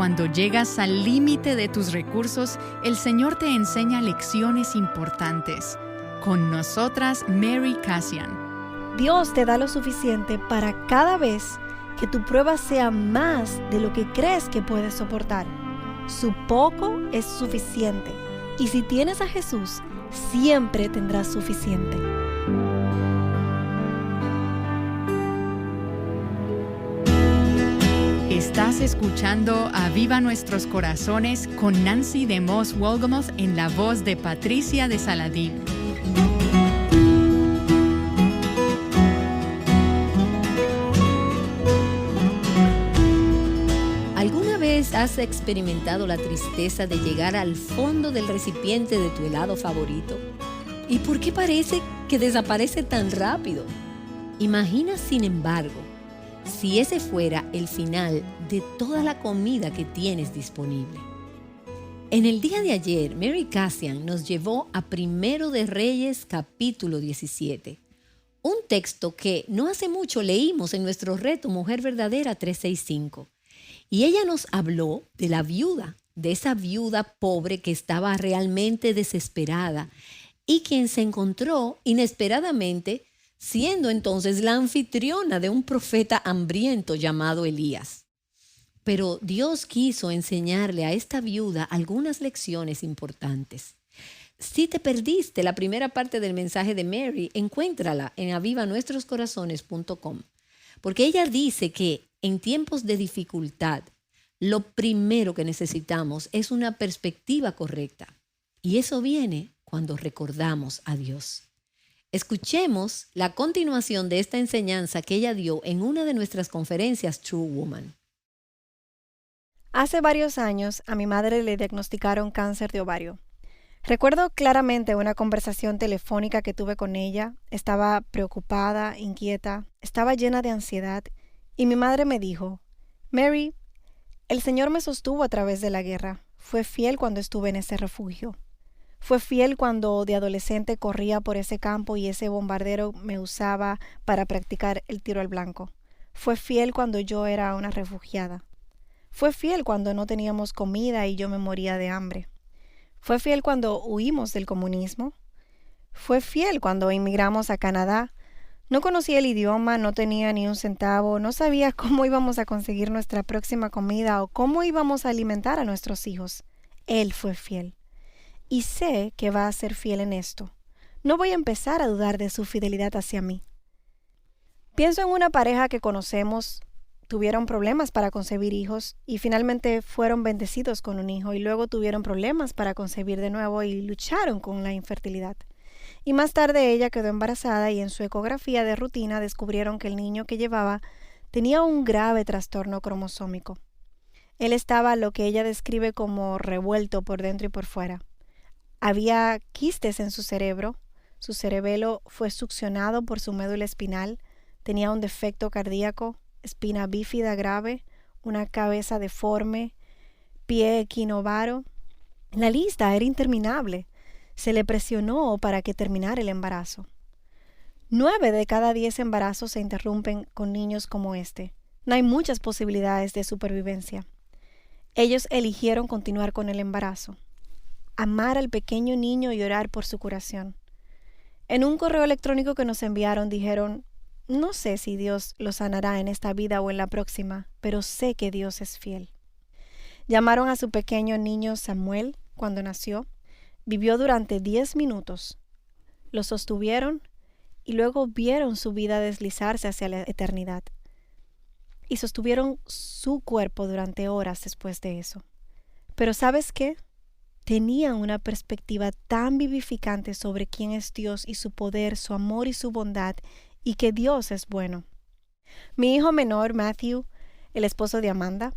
cuando llegas al límite de tus recursos, el Señor te enseña lecciones importantes. Con nosotras, Mary Cassian. Dios te da lo suficiente para cada vez que tu prueba sea más de lo que crees que puedes soportar. Su poco es suficiente. Y si tienes a Jesús, siempre tendrás suficiente. Estás escuchando Aviva Nuestros Corazones con Nancy DeMoss Wolgemuth en la voz de Patricia de Saladín. ¿Alguna vez has experimentado la tristeza de llegar al fondo del recipiente de tu helado favorito? ¿Y por qué parece que desaparece tan rápido? Imagina, sin embargo, si ese fuera el final de toda la comida que tienes disponible. En el día de ayer, Mary Cassian nos llevó a Primero de Reyes, capítulo 17. Un texto que no hace mucho leímos en nuestro reto Mujer Verdadera 365. Y ella nos habló de la viuda, de esa viuda pobre que estaba realmente desesperada y quien se encontró inesperadamente siendo entonces la anfitriona de un profeta hambriento llamado Elías. Pero Dios quiso enseñarle a esta viuda algunas lecciones importantes. Si te perdiste la primera parte del mensaje de Mary, encuéntrala en avivanuestroscorazones.com, porque ella dice que en tiempos de dificultad, lo primero que necesitamos es una perspectiva correcta. Y eso viene cuando recordamos a Dios. Escuchemos la continuación de esta enseñanza que ella dio en una de nuestras conferencias True Woman. Hace varios años a mi madre le diagnosticaron cáncer de ovario. Recuerdo claramente una conversación telefónica que tuve con ella. Estaba preocupada, inquieta, estaba llena de ansiedad y mi madre me dijo: Mary, el Señor me sostuvo a través de la guerra. Fue fiel cuando estuve en ese refugio. Fue fiel cuando de adolescente corría por ese campo y ese bombardero me usaba para practicar el tiro al blanco. Fue fiel cuando yo era una refugiada. Fue fiel cuando no teníamos comida y yo me moría de hambre. Fue fiel cuando huimos del comunismo. Fue fiel cuando inmigramos a Canadá. No conocía el idioma, no tenía ni un centavo, no sabía cómo íbamos a conseguir nuestra próxima comida o cómo íbamos a alimentar a nuestros hijos. Él fue fiel. Y sé que va a ser fiel en esto. No voy a empezar a dudar de su fidelidad hacia mí. Pienso en una pareja que conocemos, tuvieron problemas para concebir hijos y finalmente fueron bendecidos con un hijo y luego tuvieron problemas para concebir de nuevo y lucharon con la infertilidad. Y más tarde ella quedó embarazada y en su ecografía de rutina descubrieron que el niño que llevaba tenía un grave trastorno cromosómico. Él estaba lo que ella describe como revuelto por dentro y por fuera. Había quistes en su cerebelo fue succionado por su médula espinal, tenía un defecto cardíaco, espina bífida grave, una cabeza deforme, pie equinovaro. La lista era interminable. Se le presionó para que terminara el embarazo. 9 de cada 10 embarazos se interrumpen con niños como este. No hay muchas posibilidades de supervivencia. Ellos eligieron continuar con el embarazo, amar al pequeño niño y orar por su curación. En un correo electrónico que nos enviaron dijeron: no sé si Dios lo sanará en esta vida o en la próxima, pero sé que Dios es fiel. Llamaron a su pequeño niño Samuel cuando nació. Vivió durante 10 minutos. Lo sostuvieron y luego vieron su vida deslizarse hacia la eternidad. Y sostuvieron su cuerpo durante horas después de eso. Pero ¿sabes qué? Tenían una perspectiva tan vivificante sobre quién es Dios y su poder, su amor y su bondad, y que Dios es bueno. Mi hijo menor, Matthew, el esposo de Amanda,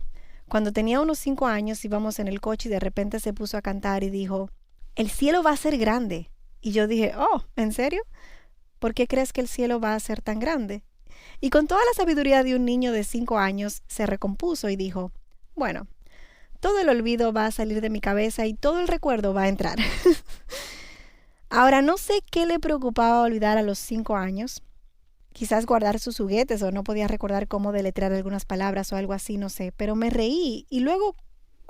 cuando tenía unos 5 años íbamos en el coche y de repente se puso a cantar y dijo: el cielo va a ser grande. Y yo dije: oh, ¿en serio? ¿Por qué crees que el cielo va a ser tan grande? Y con toda la sabiduría de un niño de 5 años se recompuso y dijo: bueno, todo el olvido va a salir de mi cabeza y todo el recuerdo va a entrar. Ahora, no sé qué le preocupaba olvidar a los 5 años. Quizás guardar sus juguetes o no podía recordar cómo deletrear algunas palabras o algo así, no sé. Pero me reí y luego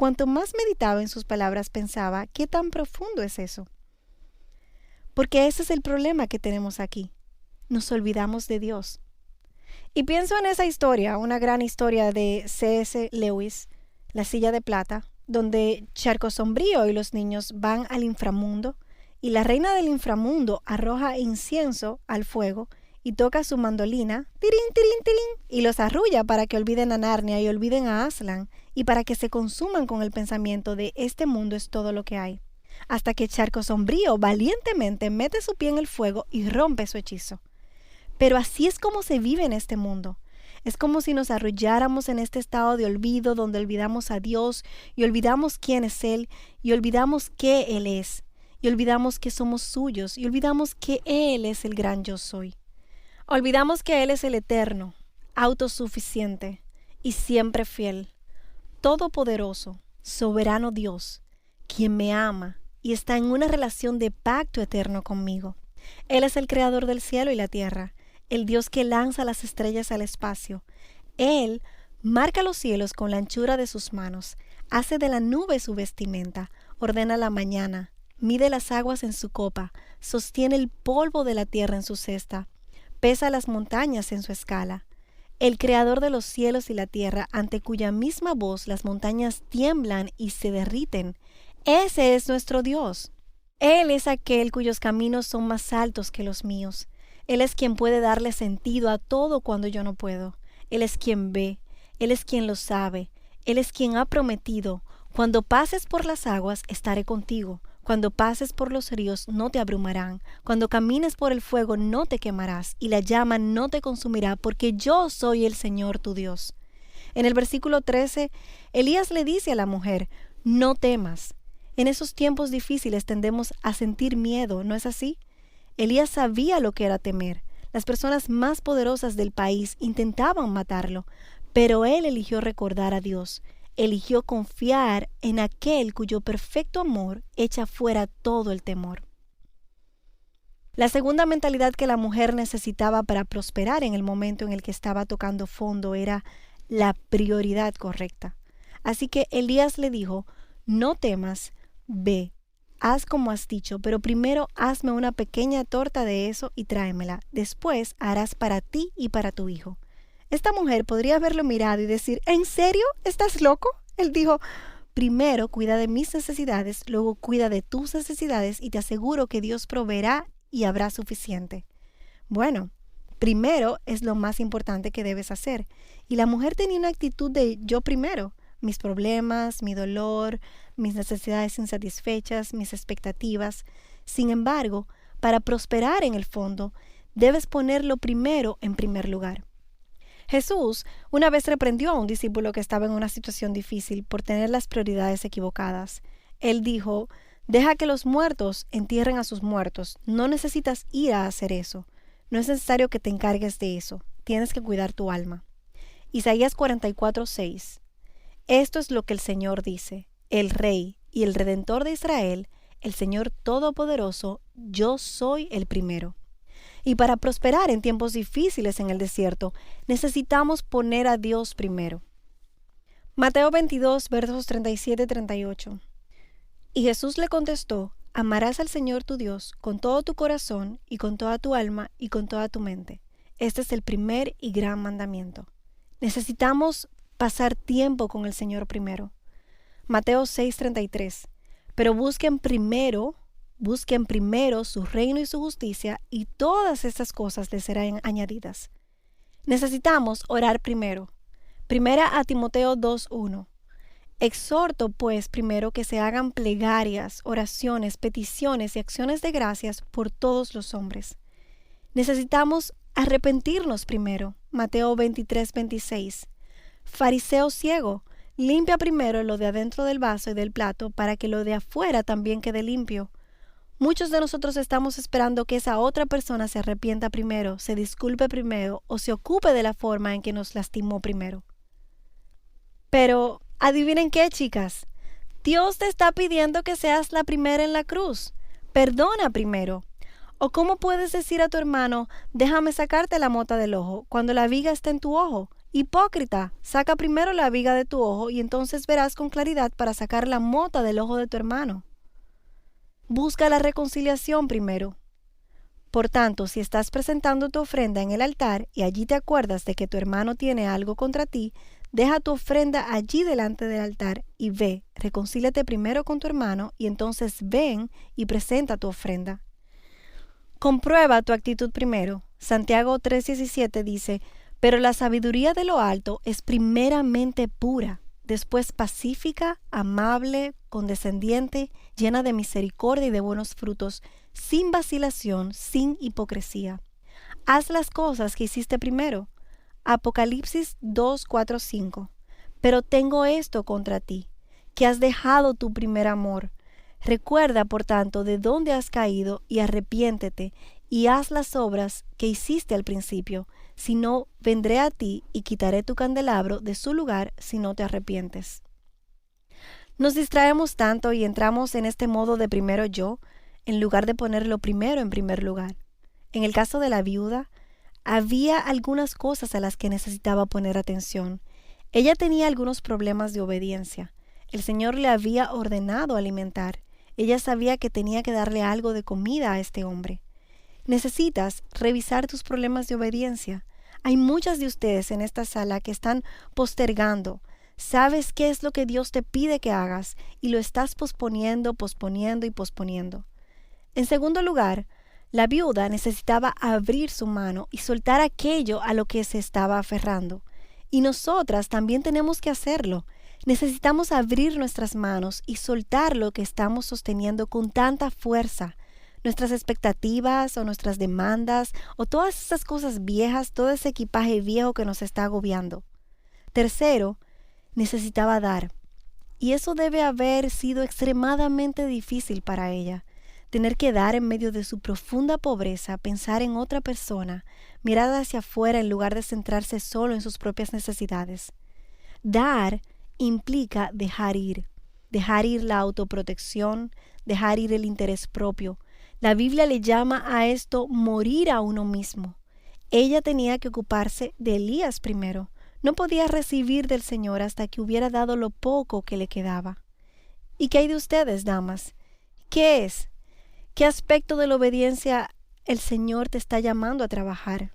cuanto más meditaba en sus palabras, pensaba, ¿qué tan profundo es eso? Porque ese es el problema que tenemos aquí. Nos olvidamos de Dios. Y pienso en esa historia, una gran historia de C.S. Lewis, La silla de plata, donde Charco Sombrío y los niños van al inframundo y la reina del inframundo arroja incienso al fuego y toca su mandolina, tirín, tirín, tirín, y los arrulla para que olviden a Narnia y olviden a Aslan y para que se consuman con el pensamiento de este mundo es todo lo que hay. Hasta que Charco Sombrío valientemente mete su pie en el fuego y rompe su hechizo. Pero así es como se vive en este mundo. Es como si nos arrulláramos en este estado de olvido donde olvidamos a Dios y olvidamos quién es Él y olvidamos qué Él es y olvidamos que somos suyos y olvidamos que Él es el gran yo soy. Olvidamos que Él es el eterno, autosuficiente y siempre fiel, todopoderoso, soberano Dios, quien me ama y está en una relación de pacto eterno conmigo. Él es el creador del cielo y la tierra, el Dios que lanza las estrellas al espacio. Él marca los cielos con la anchura de sus manos, hace de la nube su vestimenta, ordena la mañana, mide las aguas en su copa, sostiene el polvo de la tierra en su cesta, pesa las montañas en su escala. El creador de los cielos y la tierra, ante cuya misma voz las montañas tiemblan y se derriten. Ese es nuestro Dios. Él es aquel cuyos caminos son más altos que los míos. Él es quien puede darle sentido a todo cuando yo no puedo. Él es quien ve, Él es quien lo sabe, Él es quien ha prometido, cuando pases por las aguas estaré contigo, cuando pases por los ríos no te abrumarán, cuando camines por el fuego no te quemarás y la llama no te consumirá, porque yo soy el Señor tu Dios. En el versículo 13, Elías le dice a la mujer, no temas. En esos tiempos difíciles tendemos a sentir miedo, ¿no es así? Elías sabía lo que era temer. Las personas más poderosas del país intentaban matarlo, pero él eligió recordar a Dios. Eligió confiar en aquel cuyo perfecto amor echa fuera todo el temor. La segunda mentalidad que la mujer necesitaba para prosperar en el momento en el que estaba tocando fondo era la prioridad correcta. Así que Elías le dijo, no temas, ve. Haz como has dicho, pero primero hazme una pequeña torta de eso y tráemela. Después harás para ti y para tu hijo. Esta mujer podría haberlo mirado y decir, ¿en serio? ¿Estás loco? Él dijo, primero cuida de mis necesidades, luego cuida de tus necesidades y te aseguro que Dios proveerá y habrá suficiente. Bueno, primero es lo más importante que debes hacer. Y la mujer tenía una actitud de yo primero. Mis problemas, mi dolor, mis necesidades insatisfechas, mis expectativas. Sin embargo, para prosperar en el fondo, debes ponerlo primero en primer lugar. Jesús una vez reprendió a un discípulo que estaba en una situación difícil por tener las prioridades equivocadas. Él dijo, deja que los muertos entierren a sus muertos. No necesitas ir a hacer eso. No es necesario que te encargues de eso. Tienes que cuidar tu alma. Isaías 44:6. Esto es lo que el Señor dice, el Rey y el Redentor de Israel, el Señor Todopoderoso, yo soy el primero. Y para prosperar en tiempos difíciles en el desierto, necesitamos poner a Dios primero. Mateo 22, versos 37 y 38. Y Jesús le contestó, amarás al Señor tu Dios con todo tu corazón y con toda tu alma y con toda tu mente. Este es el primer y gran mandamiento. Necesitamos pasar tiempo con el Señor primero. Mateo 6:33. Pero busquen primero su reino y su justicia, y todas estas cosas les serán añadidas. Necesitamos orar primero. Primera a Timoteo 2:1. Exhorto, pues, primero que se hagan plegarias, oraciones, peticiones y acciones de gracias por todos los hombres. Necesitamos arrepentirnos primero. Mateo 23:26. Fariseo ciego, limpia primero lo de adentro del vaso y del plato para que lo de afuera también quede limpio. Muchos de nosotros estamos esperando que esa otra persona se arrepienta primero, se disculpe primero o se ocupe de la forma en que nos lastimó primero. Pero, adivinen qué, chicas, Dios te está pidiendo que seas la primera en la cruz. Perdona primero. ¿O cómo puedes decir a tu hermano, déjame sacarte la mota del ojo, cuando la viga está en tu ojo? Hipócrita, saca primero la viga de tu ojo y entonces verás con claridad para sacar la mota del ojo de tu hermano. Busca la reconciliación primero. Por tanto, si estás presentando tu ofrenda en el altar y allí te acuerdas de que tu hermano tiene algo contra ti, deja tu ofrenda allí delante del altar y ve, reconcíliate primero con tu hermano y entonces ven y presenta tu ofrenda. Comprueba tu actitud primero. Santiago 3:17 dice, pero la sabiduría de lo alto es primeramente pura, después pacífica, amable, condescendiente, llena de misericordia y de buenos frutos, sin vacilación, sin hipocresía. Haz las cosas que hiciste primero. Apocalipsis 2:4-5. Pero tengo esto contra ti, que has dejado tu primer amor. Recuerda, por tanto, de dónde has caído y arrepiéntete y haz las obras que hiciste al principio. Si no, vendré a ti y quitaré tu candelabro de su lugar si no te arrepientes. Nos distraemos tanto y entramos en este modo de primero yo, en lugar de ponerlo primero en primer lugar. En el caso de la viuda, había algunas cosas a las que necesitaba poner atención. Ella tenía algunos problemas de obediencia. El Señor le había ordenado alimentar. Ella sabía que tenía que darle algo de comida a este hombre. Necesitas revisar tus problemas de obediencia. Hay muchas de ustedes en esta sala que están postergando. Sabes qué es lo que Dios te pide que hagas y lo estás posponiendo. En segundo lugar, la viuda necesitaba abrir su mano y soltar aquello a lo que se estaba aferrando. Y nosotras también tenemos que hacerlo. Necesitamos abrir nuestras manos y soltar lo que estamos sosteniendo con tanta fuerza. Nuestras expectativas o nuestras demandas o todas esas cosas viejas, todo ese equipaje viejo que nos está agobiando. Tercero, necesitaba dar. Y eso debe haber sido extremadamente difícil para ella. Tener que dar en medio de su profunda pobreza, pensar en otra persona, mirar hacia afuera en lugar de centrarse solo en sus propias necesidades. Dar implica dejar ir la autoprotección, dejar ir el interés propio. La Biblia le llama a esto morir a uno mismo. Ella tenía que ocuparse de Elías primero. No podía recibir del Señor hasta que hubiera dado lo poco que le quedaba. ¿Y qué hay de ustedes, damas? ¿Qué es? ¿Qué aspecto de la obediencia el Señor te está llamando a trabajar?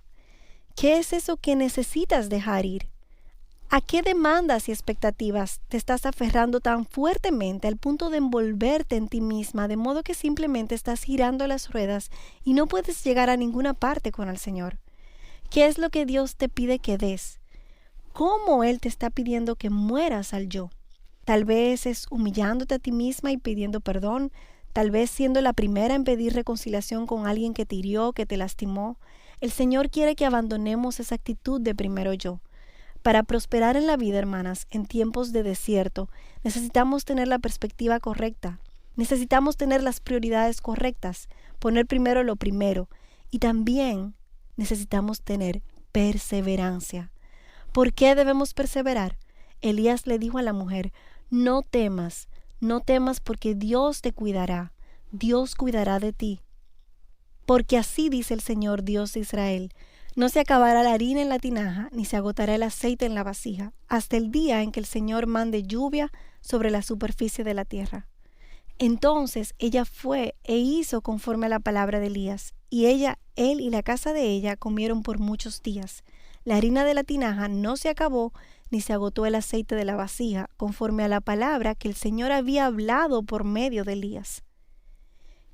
¿Qué es eso que necesitas dejar ir? ¿A qué demandas y expectativas te estás aferrando tan fuertemente al punto de envolverte en ti misma, de modo que simplemente estás girando las ruedas y no puedes llegar a ninguna parte con el Señor? ¿Qué es lo que Dios te pide que des? ¿Cómo Él te está pidiendo que mueras al yo? Tal vez es humillándote a ti misma y pidiendo perdón, tal vez siendo la primera en pedir reconciliación con alguien que te hirió, que te lastimó. El Señor quiere que abandonemos esa actitud de primero yo. Para prosperar en la vida, hermanas, en tiempos de desierto, necesitamos tener la perspectiva correcta. Necesitamos tener las prioridades correctas, poner primero lo primero. Y también necesitamos tener perseverancia. ¿Por qué debemos perseverar? Elías le dijo a la mujer, no temas porque Dios te cuidará. Dios cuidará de ti. Porque así dice el Señor Dios de Israel, no se acabará la harina en la tinaja, ni se agotará el aceite en la vasija, hasta el día en que el Señor mande lluvia sobre la superficie de la tierra. Entonces ella fue e hizo conforme a la palabra de Elías, y él y la casa de ella comieron por muchos días. La harina de la tinaja no se acabó, ni se agotó el aceite de la vasija, conforme a la palabra que el Señor había hablado por medio de Elías.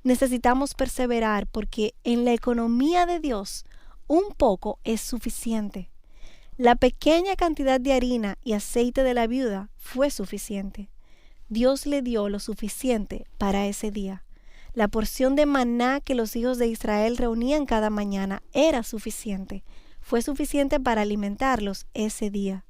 Necesitamos perseverar porque en la economía de Dios, un poco es suficiente. La pequeña cantidad de harina y aceite de la viuda fue suficiente. Dios le dio lo suficiente para ese día. La porción de maná que los hijos de Israel reunían cada mañana era suficiente. Fue suficiente para alimentarlos ese día.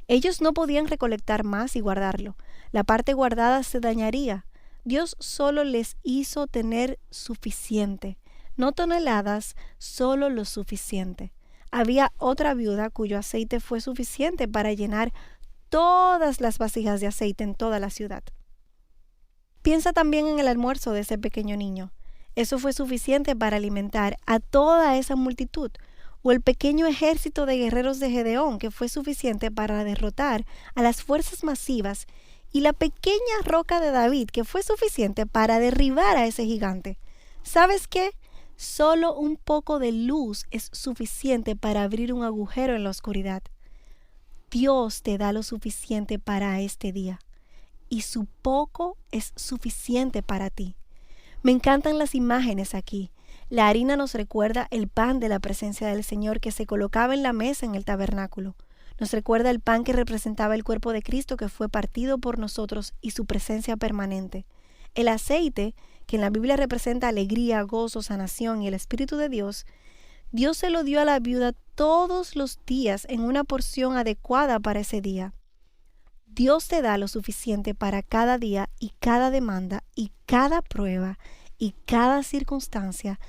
Ellos no podían recolectar más y guardarlo. La parte guardada se dañaría. Dios solo les hizo tener suficiente. No toneladas, solo lo suficiente. Había otra viuda cuyo aceite fue suficiente para llenar todas las vasijas de aceite en toda la ciudad. Piensa también en el almuerzo de ese pequeño niño. Eso fue suficiente para alimentar a toda esa multitud. o el pequeño ejército de guerreros de Gedeón, que fue suficiente para derrotar a las fuerzas masivas, y la pequeña roca de David, que fue suficiente para derribar a ese gigante. ¿Sabes qué? Solo un poco de luz es suficiente para abrir un agujero en la oscuridad. Dios te da lo suficiente para este día, y su poco es suficiente para ti. Me encantan las imágenes aquí. La harina nos recuerda el pan de la presencia del Señor que se colocaba en la mesa en el tabernáculo. Nos recuerda el pan que representaba el cuerpo de Cristo que fue partido por nosotros y su presencia permanente. El aceite, que en la Biblia representa alegría, gozo, sanación y el Espíritu de Dios, Dios se lo dio a la viuda todos los días en una porción adecuada para ese día. Dios te da lo suficiente para cada día y cada demanda y cada prueba y cada circunstancia,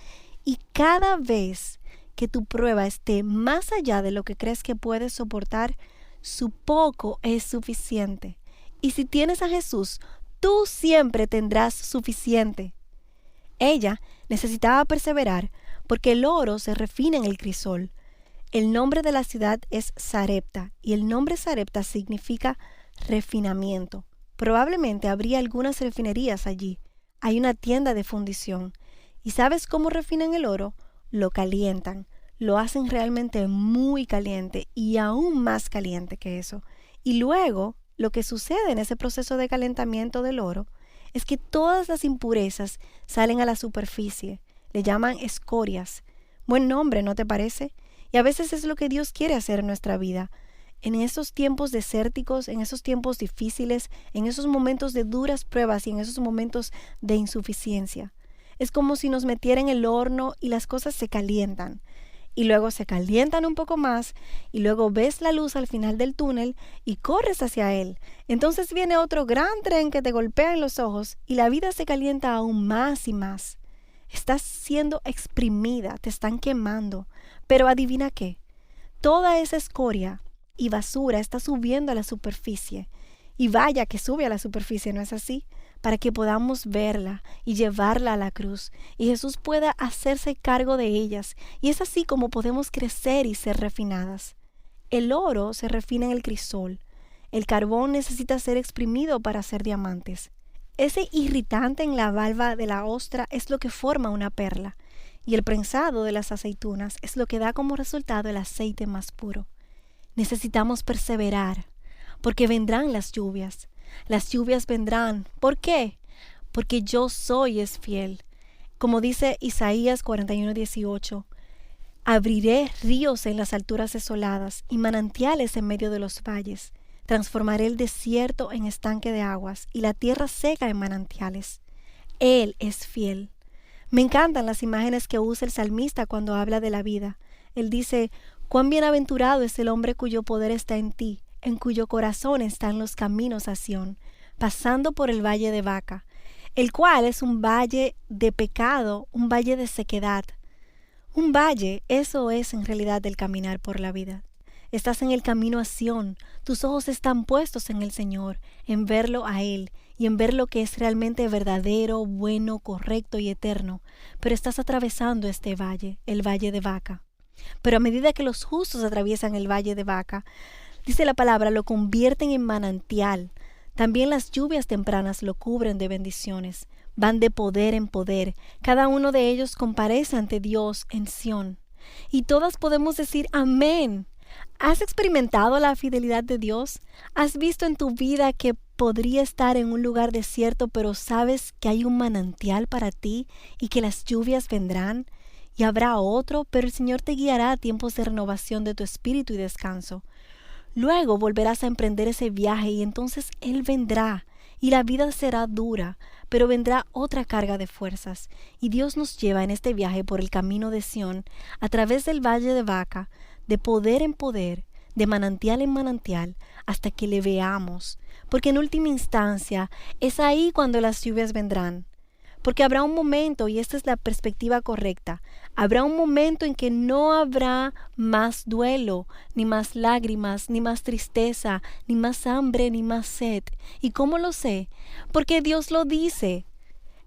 y cada vez que tu prueba esté más allá de lo que crees que puedes soportar, su poco es suficiente. Y si tienes a Jesús, tú siempre tendrás suficiente. Ella necesitaba perseverar porque el oro se refina en el crisol. El nombre de la ciudad es Sarepta, y el nombre Sarepta significa refinamiento. Probablemente habría algunas refinerías allí. Hay una tienda de fundición. ¿Y sabes cómo refinan el oro? Lo calientan. Lo hacen realmente muy caliente y aún más caliente que eso. Y luego, lo que sucede en ese proceso de calentamiento del oro es que todas las impurezas salen a la superficie. Le llaman escorias. Buen nombre, ¿no te parece? Y a veces es lo que Dios quiere hacer en nuestra vida. En esos tiempos desérticos, en esos tiempos difíciles, en esos momentos de duras pruebas y en esos momentos de insuficiencia. Es como si nos metieran en el horno y las cosas se calientan. Y luego se calientan un poco más y luego ves la luz al final del túnel y corres hacia él. Entonces viene otro gran tren que te golpea en los ojos y la vida se calienta aún más y más. Estás siendo exprimida, te están quemando. Pero adivina qué, toda esa escoria y basura está subiendo a la superficie. Y vaya que sube a la superficie, ¿no es así? Para que podamos verla y llevarla a la cruz y Jesús pueda hacerse cargo de ellas. Y es así como podemos crecer y ser refinadas. El oro se refina en el crisol. El carbón necesita ser exprimido para hacer diamantes. Ese irritante en la valva de la ostra es lo que forma una perla. Y el prensado de las aceitunas es lo que da como resultado el aceite más puro. Necesitamos perseverar, porque vendrán las lluvias. Las lluvias vendrán. ¿Por qué? Porque yo soy es fiel. Como dice Isaías 41:18, abriré ríos en las alturas desoladas y manantiales en medio de los valles. Transformaré el desierto en estanque de aguas y la tierra seca en manantiales. Él es fiel. Me encantan las imágenes que usa el salmista cuando habla de la vida. Él dice, cuán bienaventurado es el hombre cuyo poder está en ti, en cuyo corazón están los caminos a Sión, pasando por el valle de Baca, el cual es un valle de pecado, un valle de sequedad. Un valle, eso es en realidad el caminar por la vida. Estás en el camino a Sión, tus ojos están puestos en el Señor, en verlo a Él y en ver lo que es realmente verdadero, bueno, correcto y eterno, pero estás atravesando este valle, el valle de Baca. Pero a medida que los justos atraviesan el valle de Baca, dice la palabra, lo convierten en manantial. También las lluvias tempranas lo cubren de bendiciones. Van de poder en poder. Cada uno de ellos comparece ante Dios en Sión. Y todas podemos decir amén. ¿Has experimentado la fidelidad de Dios? ¿Has visto en tu vida que podría estar en un lugar desierto, pero sabes que hay un manantial para ti y que las lluvias vendrán? Y habrá otro, pero el Señor te guiará a tiempos de renovación de tu espíritu y descanso. Luego volverás a emprender ese viaje y entonces Él vendrá y la vida será dura, pero vendrá otra carga de fuerzas. Y Dios nos lleva en este viaje por el camino de Sión, a través del valle de Baca, de poder en poder, de manantial en manantial, hasta que le veamos. Porque en última instancia es ahí cuando las lluvias vendrán. Porque habrá un momento, y esta es la perspectiva correcta, habrá un momento en que no habrá más duelo, ni más lágrimas, ni más tristeza, ni más hambre, ni más sed. ¿Y cómo lo sé? Porque Dios lo dice.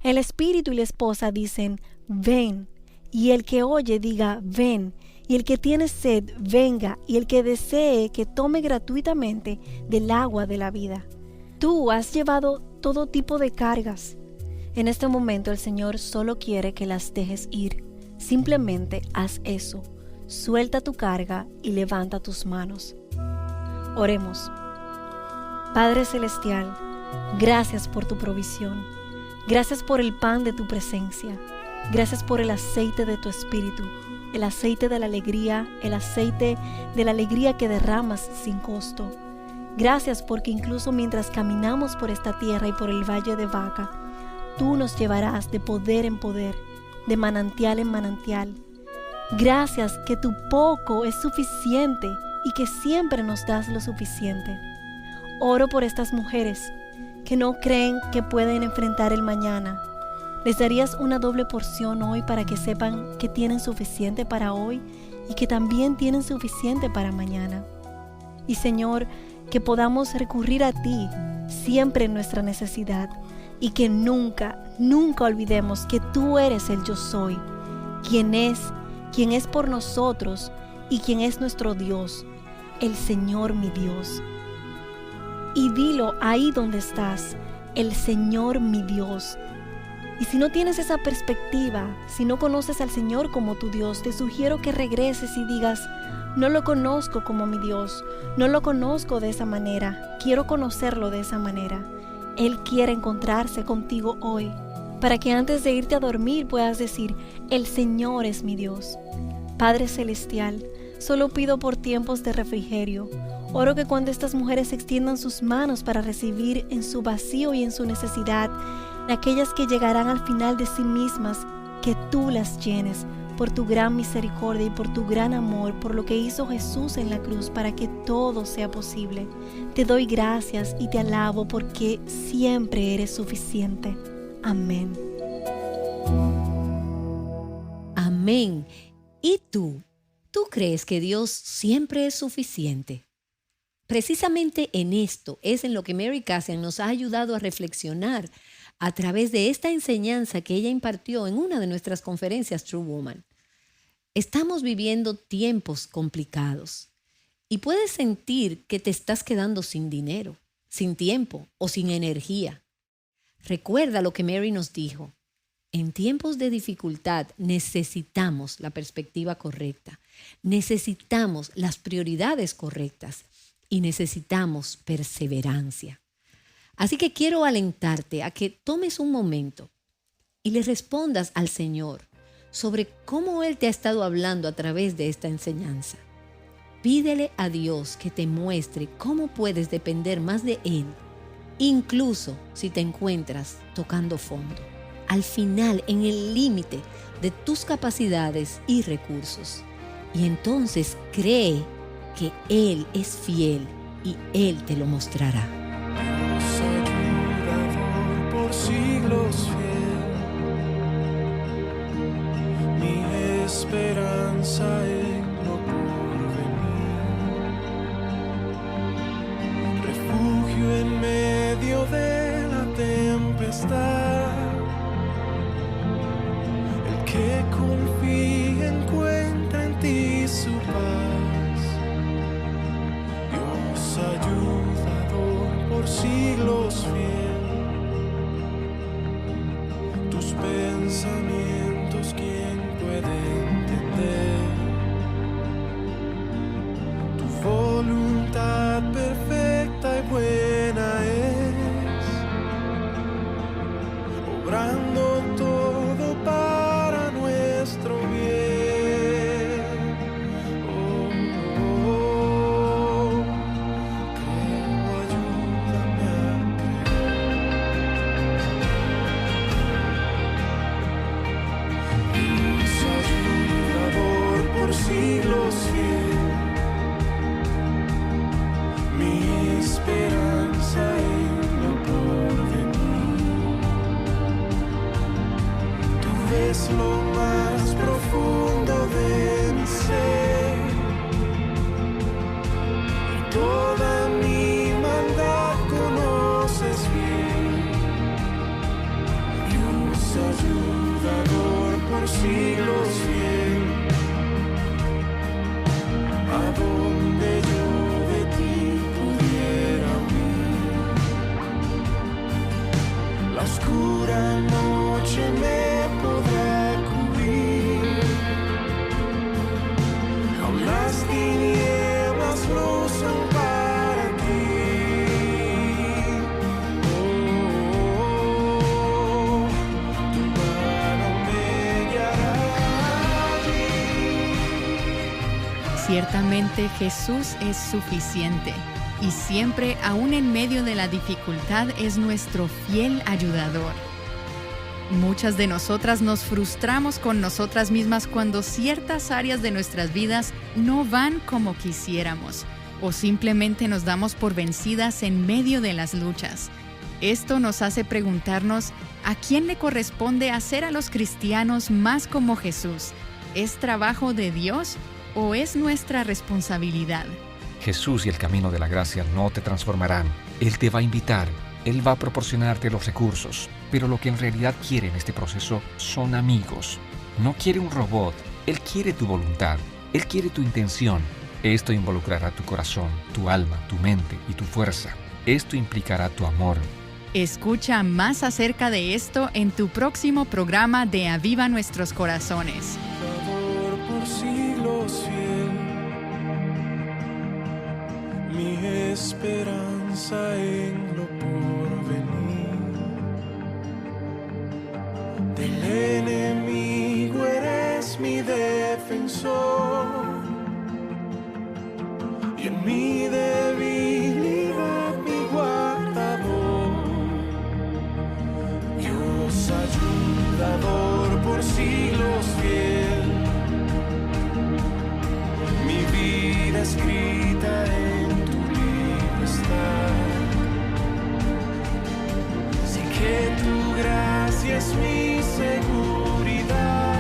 El espíritu y la esposa dicen, ven, y el que oye diga, ven, Y el que tiene sed, venga, y el que desee, que tome gratuitamente del agua de la vida. Tú has llevado todo tipo de cargas. En este momento el Señor solo quiere que las dejes ir. Simplemente haz eso. Suelta tu carga y levanta tus manos. Oremos. Padre Celestial, gracias por tu provisión. Gracias por el pan de tu presencia. Gracias por el aceite de tu espíritu, el aceite de la alegría, el aceite de la alegría que derramas sin costo. Gracias porque incluso mientras caminamos por esta tierra y por el valle de Baca, tú nos llevarás de poder en poder, de manantial en manantial. Gracias que tu poco es suficiente y que siempre nos das lo suficiente. Oro por estas mujeres que no creen que pueden enfrentar el mañana. Les darías una doble porción hoy para que sepan que tienen suficiente para hoy y que también tienen suficiente para mañana. Y Señor, que podamos recurrir a ti siempre en nuestra necesidad y que nunca, nunca olvidemos que tú eres el yo soy, quien es por nosotros y quien es nuestro Dios, el Señor mi Dios. Y dilo ahí donde estás, el Señor mi Dios. Y si no tienes esa perspectiva, si no conoces al Señor como tu Dios, te sugiero que regreses y digas, no lo conozco como mi Dios, no lo conozco de esa manera, quiero conocerlo de esa manera. Él quiere encontrarse contigo hoy, para que antes de irte a dormir puedas decir, el Señor es mi Dios. Padre Celestial, solo pido por tiempos de refrigerio. Oro que cuando estas mujeres extiendan sus manos para recibir en su vacío y en su necesidad, aquellas que llegarán al final de sí mismas, que tú las llenes por tu gran misericordia y por tu gran amor, por lo que hizo Jesús en la cruz para que todo sea posible. Te doy gracias y te alabo porque siempre eres suficiente. Amén. Amén. ¿Y tú? ¿Tú crees que Dios siempre es suficiente? Precisamente en esto es en lo que Mary Cassian nos ha ayudado a reflexionar a través de esta enseñanza que ella impartió en una de nuestras conferencias True Woman. Estamos viviendo tiempos complicados y puedes sentir que te estás quedando sin dinero, sin tiempo o sin energía. Recuerda lo que Mary nos dijo. En tiempos de dificultad necesitamos la perspectiva correcta, necesitamos las prioridades correctas y necesitamos perseverancia. Así que quiero alentarte a que tomes un momento y le respondas al Señor sobre cómo Él te ha estado hablando a través de esta enseñanza. Pídele a Dios que te muestre cómo puedes depender más de Él, incluso si te encuentras tocando fondo, al final en el límite de tus capacidades y recursos. Y entonces cree que Él es fiel y Él te lo mostrará. Por siglos fiel, mi esperanza en lo porvenir, refugio en medio de la tempestad, el que confía encuentra en ti su paz, Dios ayudador por siglos fiel. Pensamientos, ¿quién puede entender? Tu voluntad perfecta y buena es, obrando todo para nuestro bien. Creo, ayúdame a creer. oscura noche me podrá cubrir. Aún las tinieblas lucen para ti. Oh, tu mano me guiará allí. Ciertamente Jesús es suficiente y siempre, aún en medio de la dificultad, es nuestro fiel ayudador. Muchas de nosotras nos frustramos con nosotras mismas cuando ciertas áreas de nuestras vidas no van como quisiéramos o simplemente nos damos por vencidas en medio de las luchas. Esto nos hace preguntarnos, ¿a quién le corresponde hacer a los cristianos más como Jesús? ¿Es trabajo de Dios o es nuestra responsabilidad? Jesús y el camino de la gracia no te transformarán. Él te va a invitar, Él va a proporcionarte los recursos, pero lo que en realidad quiere en este proceso son amigos. No quiere un robot, Él quiere tu voluntad, Él quiere tu intención. Esto involucrará tu corazón, tu alma, tu mente y tu fuerza. Esto implicará tu amor. Escucha más acerca de esto en tu próximo programa de Aviva Nuestros Corazones. Dador por siglos fiel, mi esperanza en lo porvenir. Del enemigo eres mi defensor, y en mi debilidad mi guardador. Dios ayudador por siglos fiel, mi vida escrita en tu libro está. Sé que tu gracia es mi seguridad,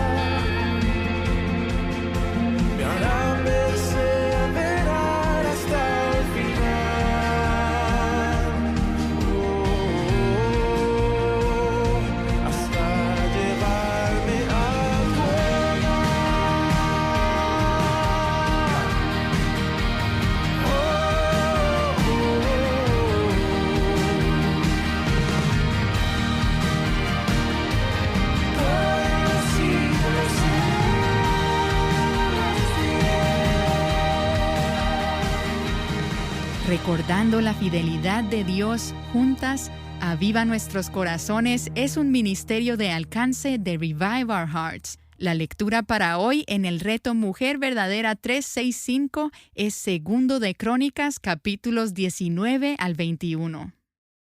me hará perseverar hasta el final. Hasta llevarme al Recordando la fidelidad de Dios, juntas, Aviva Nuestros Corazones es un ministerio de alcance de Revive Our Hearts. La lectura para hoy en el reto Mujer Verdadera 365 es 2 de Crónicas, capítulos 19 al 21.